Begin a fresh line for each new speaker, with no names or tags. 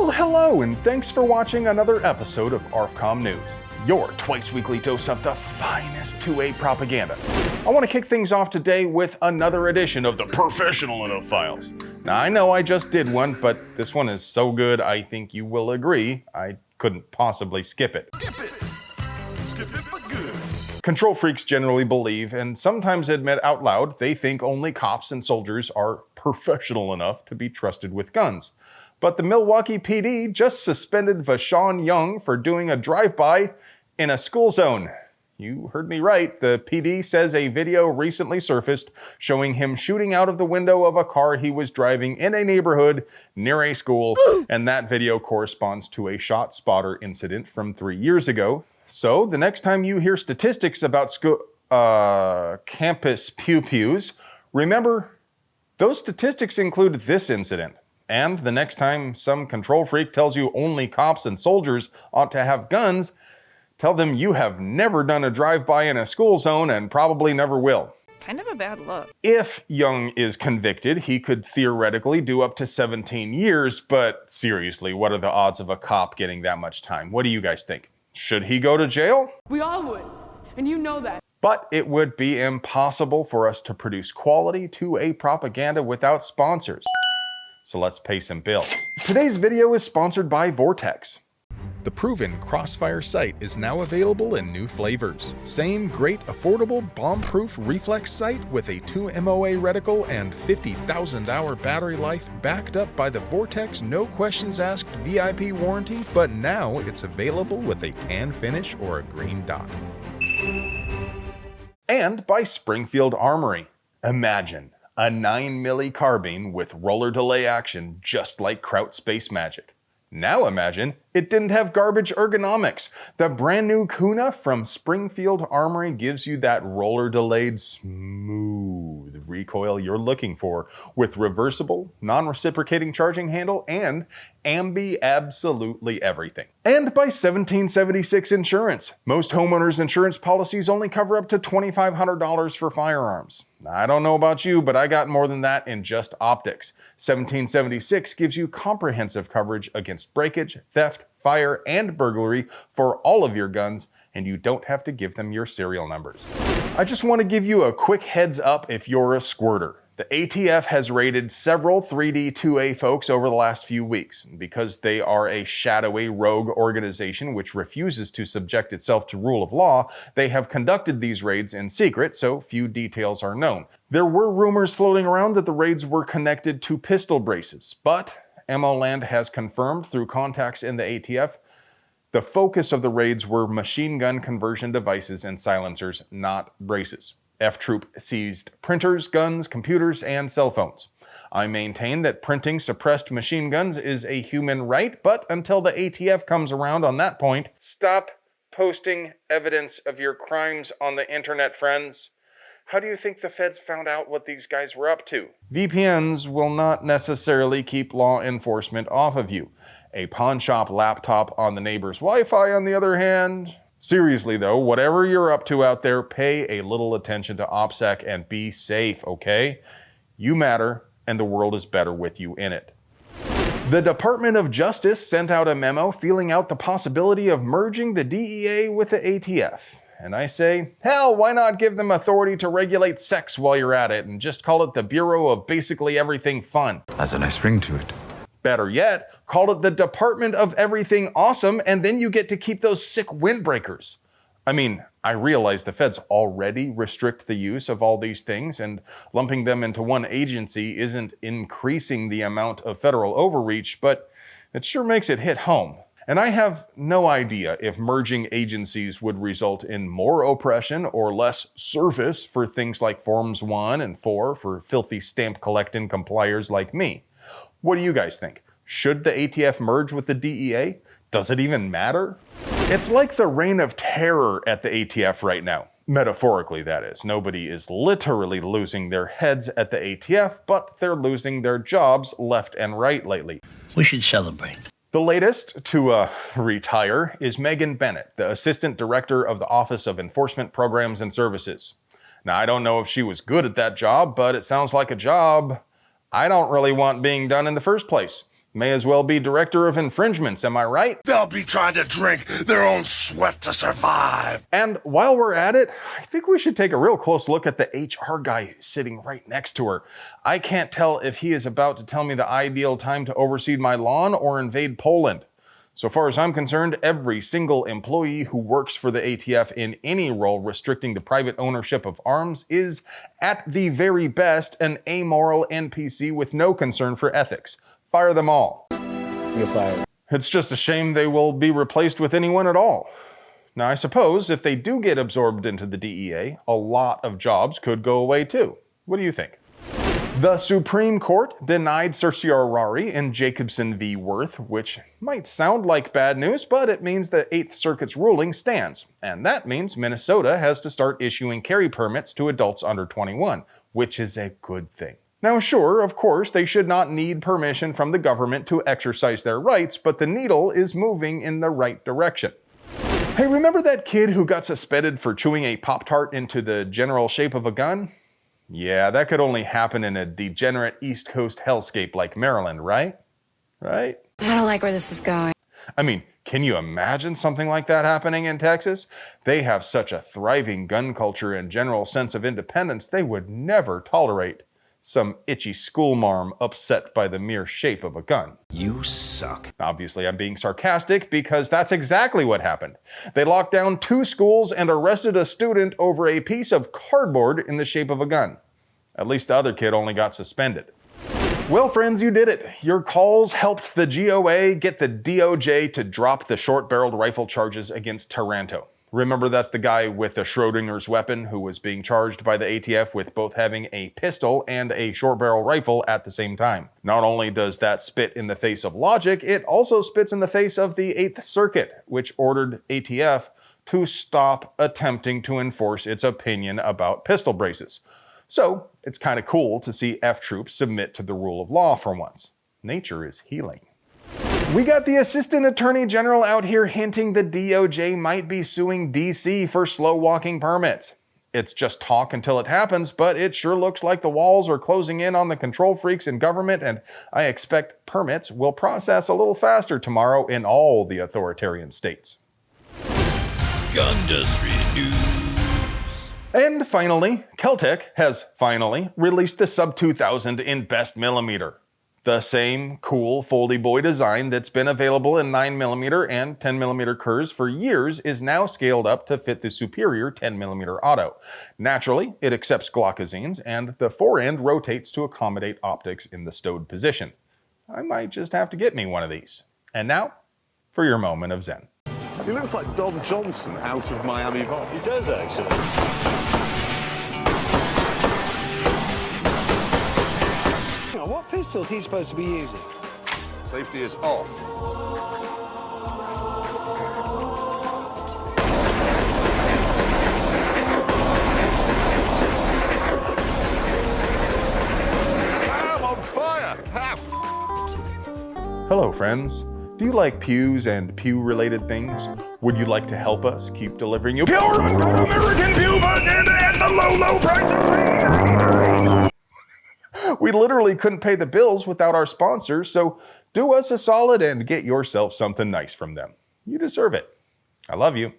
Well, hello, and thanks for watching another episode of ARFCOM News, your twice-weekly dose of the finest 2A propaganda. I want to kick things off today with another edition of the Professional Enough Files. Now, I know I just did one, but this one is so good I think you will agree I couldn't possibly skip it. Skip it! Skip it but good. Control freaks generally believe, and sometimes admit out loud, they think only cops and soldiers are professional enough to be trusted with guns. But the Milwaukee PD just suspended Vashon Young for doing a drive-by in a school zone. You heard me right. The PD says a video recently surfaced showing him shooting out of the window of a car he was driving in a neighborhood near a school, and that video corresponds to a shot spotter incident from 3 years ago. So the next time you hear statistics about campus pew-pews, remember, those statistics include this incident. And the next time some control freak tells you only cops and soldiers ought to have guns, tell them you have never done a drive-by in a school zone and probably never will.
Kind of a bad look.
If Young is convicted, he could theoretically do up to 17 years, but seriously, what are the odds of a cop getting that much time? What do you guys think? Should he go to jail?
We all would, and you know that.
But it would be impossible for us to produce quality 2A propaganda without sponsors. So let's pay some bills. Today's video is sponsored by Vortex.
The proven Crossfire sight is now available in new flavors. Same great affordable bomb-proof reflex sight with a 2 MOA reticle and 50,000 hour battery life backed up by the Vortex no questions asked VIP warranty, but now it's available with a tan finish or a green dot. And by Springfield Armory. Imagine a 9mm carbine with roller delay action just like Kraut Space Magic. Now imagine it didn't have garbage ergonomics. The brand new Kuna from Springfield Armory gives you that roller delayed smooth recoil you're looking for with reversible, non-reciprocating charging handle and ambi absolutely everything. And by 1776 Insurance. Most homeowners insurance policies only cover up to $2,500 for firearms. I don't know about you, but I got more than that in just optics. 1776 gives you comprehensive coverage against breakage, theft, fire, and burglary for all of your guns, and you don't have to give them your serial numbers. I just want to give you a quick heads up if you're a squirter. The ATF has raided several 3D 2A folks over the last few weeks. Because they are a shadowy rogue organization which refuses to subject itself to rule of law, they have conducted these raids in secret, so few details are known. There were rumors floating around that the raids were connected to pistol braces, but MO-Land has confirmed through contacts in the ATF the focus of the raids were machine gun conversion devices and silencers, not braces. F-Troop seized printers, guns, computers, and cell phones. I maintain that printing suppressed machine guns is a human right, but until the ATF comes around on that point, stop posting evidence of your crimes on the internet, friends. How do you think the feds found out what these guys were up to? VPNs will not necessarily keep law enforcement off of you. A pawn shop laptop on the neighbor's Wi-Fi, on the other hand. Seriously though, whatever you're up to out there, pay a little attention to OPSEC and be safe, okay? You matter, and the world is better with you in it. The Department of Justice sent out a memo feeling out the possibility of merging the DEA with the ATF. And I say, hell, why not give them authority to regulate sex while you're at it and just call it the Bureau of Basically Everything Fun?
Has a nice ring to it.
Better yet, call it the Department of Everything Awesome, and then you get to keep those sick windbreakers. I mean, I realize the feds already restrict the use of all these things, and lumping them into one agency isn't increasing the amount of federal overreach, but it sure makes it hit home. And I have no idea if merging agencies would result in more oppression or less service for things like Forms 1 and 4 for filthy stamp collecting compliers like me. What do you guys think? Should the ATF merge with the DEA? Does it even matter? It's like the reign of terror at the ATF right now. Metaphorically, that is. Nobody is literally losing their heads at the ATF, but they're losing their jobs left and right lately.
We should celebrate.
The latest to retire is Megan Bennett, the Assistant Director of the Office of Enforcement Programs and Services. Now, I don't know if she was good at that job, but it sounds like a job I don't really want being done in the first place. May as well be director of infringements, am I right?
They'll be trying to drink their own sweat to survive.
And while we're at it, I think we should take a real close look at the HR guy sitting right next to her. I can't tell if he is about to tell me the ideal time to overseed my lawn or invade Poland. So far as I'm concerned, every single employee who works for the ATF in any role restricting the private ownership of arms is, at the very best, an amoral NPC with no concern for ethics. Fire them all.
You're fired.
It's just a shame they will be replaced with anyone at all. Now, I suppose if they do get absorbed into the DEA, a lot of jobs could go away too. What do you think? The Supreme Court denied Cersei Rari in Jacobson v. Worth, which might sound like bad news, but it means the 8th Circuit's ruling stands. And that means Minnesota has to start issuing carry permits to adults under 21, which is a good thing. Now sure, of course, they should not need permission from the government to exercise their rights, but the needle is moving in the right direction. Hey, remember that kid who got suspended for chewing a Pop-Tart into the general shape of a gun? Yeah, that could only happen in a degenerate East Coast hellscape like Maryland, right? Right?
I don't like where this is going.
I mean, can you imagine something like that happening in Texas? They have such a thriving gun culture and general sense of independence, they would never tolerate some itchy schoolmarm upset by the mere shape of a gun.
You suck.
Obviously, I'm being sarcastic because that's exactly what happened. They locked down 2 schools and arrested a student over a piece of cardboard in the shape of a gun. At least the other kid only got suspended. Well, friends, you did it. Your calls helped the GOA get the DOJ to drop the short-barreled rifle charges against Toranto. Remember, that's the guy with the Schrodinger's weapon who was being charged by the ATF with both having a pistol and a short-barrel rifle at the same time. Not only does that spit in the face of logic, it also spits in the face of the 8th Circuit, which ordered ATF to stop attempting to enforce its opinion about pistol braces. So, it's kind of cool to see F troops submit to the rule of law for once. Nature is healing. We got the Assistant Attorney General out here hinting the DOJ might be suing DC for slow walking permits. It's just talk until it happens, but it sure looks like the walls are closing in on the control freaks in government, and I expect permits will process a little faster tomorrow in all the authoritarian states.
Gundustry News.
And finally, Keltec has finally released the Sub 2000 in Best Millimeter. The same cool foldy boy design that's been available in 9mm and 10mm Kerrs for years is now scaled up to fit the superior 10mm auto. Naturally, it accepts Glockazines, and the forend rotates to accommodate optics in the stowed position. I might just have to get me one of these. And now, for your moment of zen.
He looks like Don Johnson out of Miami Vice.
He does, actually.
What pistol's he supposed to be using?
Safety is off. I'm on fire!
Hello, friends. Do you like pews and pew-related things? Would you like to help us keep delivering you pure American pew at the low, low price of $3.99? We literally couldn't pay the bills without our sponsors, so do us a solid and get yourself something nice from them. You deserve it. I love you.